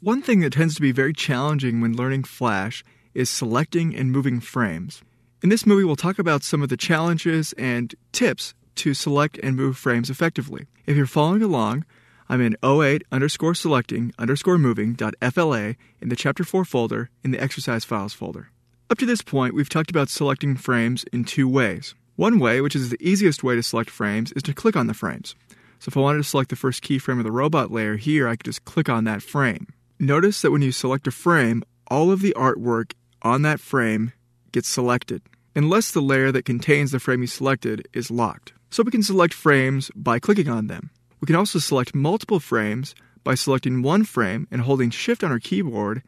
One thing that tends to be very challenging when learning Flash is selecting and moving frames. In this movie, we'll talk about some of the challenges and tips to select and move frames effectively. If you're following along, I'm in 08_selecting_moving.fla in the Chapter 4 folder in the Exercise Files folder. Up to this point, we've talked about selecting frames in two ways. One way, which is the easiest way to select frames, is to click on the frames. So if I wanted to select the first keyframe of the robot layer here, I could just click on that frame. Notice that when you select a frame, all of the artwork on that frame gets selected, unless the layer that contains the frame you selected is locked. So we can select frames by clicking on them. We can also select multiple frames by selecting one frame and holding Shift on our keyboard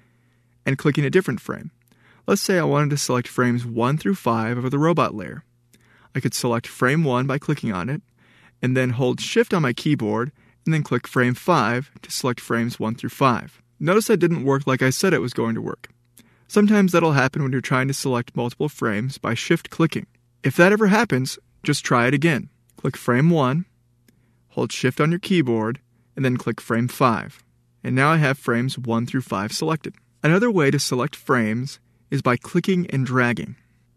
and clicking a different frame. Let's say I wanted to select frames 1 through 5 of the robot layer. I could select frame 1 by clicking on it, and then hold Shift on my keyboard, and then click frame 5 to select frames 1 through 5. Notice that didn't work like I said it was going to work. Sometimes that'll happen when you're trying to select multiple frames by Shift clicking. If that ever happens, just try it again. Click frame 1, hold Shift on your keyboard, and then click frame 5. And now I have frames 1 through 5 selected. Another way to select frames is by clicking and dragging.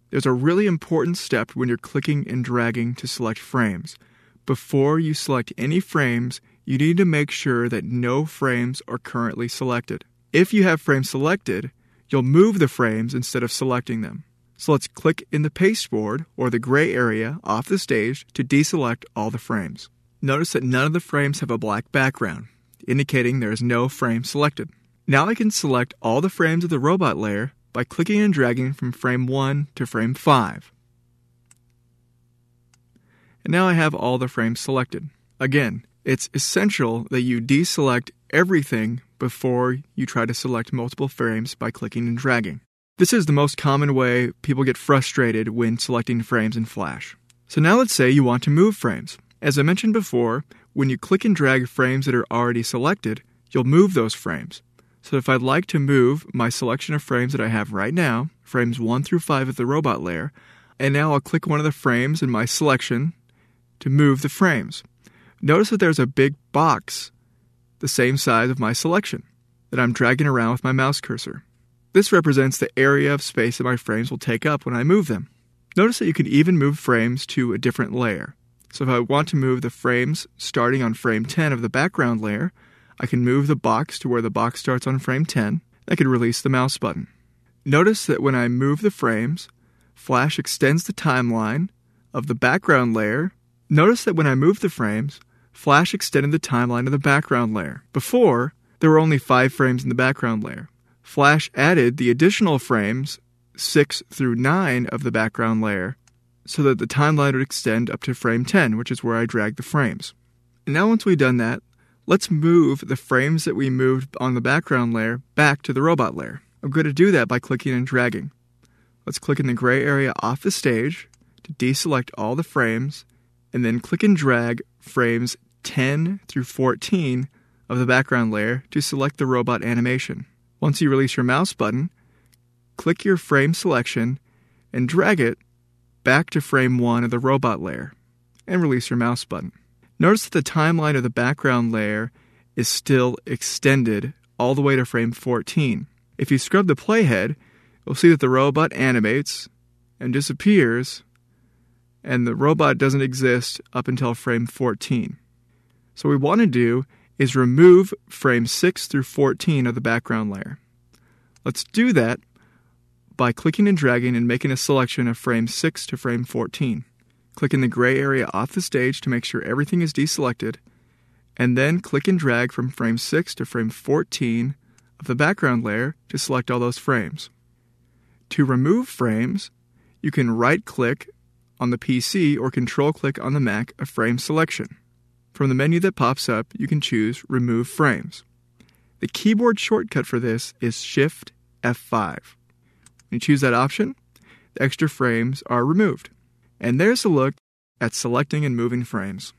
There's a really important step when you're clicking and dragging to select frames. Before you select any frames, you need to make sure that no frames are currently selected. If you have frames selected, you'll move the frames instead of selecting them. So let's click in the pasteboard or the gray area off the stage to deselect all the frames. Notice that none of the frames have a black background, indicating there is no frame selected. Now I can select all the frames of the robot layer by clicking and dragging from frame 1 to frame 5. And now I have all the frames selected. Again, it's essential that you deselect everything before you try to select multiple frames by clicking and dragging. This is the most common way people get frustrated when selecting frames in Flash. So now let's say you want to move frames. As I mentioned before, when you click and drag frames that are already selected, you'll move those frames. So if I'd like to move my selection of frames that I have right now, frames 1 through 5 of the robot layer, and now I'll click one of the frames in my selection to move the frames. Notice that there's a big box the same size of my selection that I'm dragging around with my mouse cursor. This represents the area of space that my frames will take up when I move them. Notice that you can even move frames to a different layer. So if I want to move the frames starting on frame 10 of the background layer, I can move the box to where the box starts on frame 10. I can release the mouse button. Notice that when I move the frames, Flash extends the timeline of the background layer. Notice that when I move the frames, Flash extended the timeline of the background layer. Before, there were only 5 frames in the background layer. Flash added the additional frames, 6 through 9 of the background layer, so that the timeline would extend up to frame 10, which is where I dragged the frames. And now once we've done that, let's move the frames that we moved on the background layer back to the robot layer. I'm going to do that by clicking and dragging. Let's click in the gray area off the stage to deselect all the frames, and then click and drag frames 10 through 14 of the background layer to select the robot animation. Once you release your mouse button, click your frame selection and drag it back to frame 1 of the robot layer, and release your mouse button. Notice that the timeline of the background layer is still extended all the way to frame 14. If you scrub the playhead, you'll see that the robot animates and disappears, and the robot doesn't exist up until frame 14. So what we want to do is remove frames 6 through 14 of the background layer. Let's do that by clicking and dragging and making a selection of frame 6 to frame 14. Click in the gray area off the stage to make sure everything is deselected, and then click and drag from frame 6 to frame 14 of the background layer to select all those frames. To remove frames, you can right-click on the PC or control-click on the Mac a frame selection. From the menu that pops up, you can choose Remove Frames. The keyboard shortcut for this is Shift F5. When you choose that option, the extra frames are removed. And there's a look at selecting and moving frames.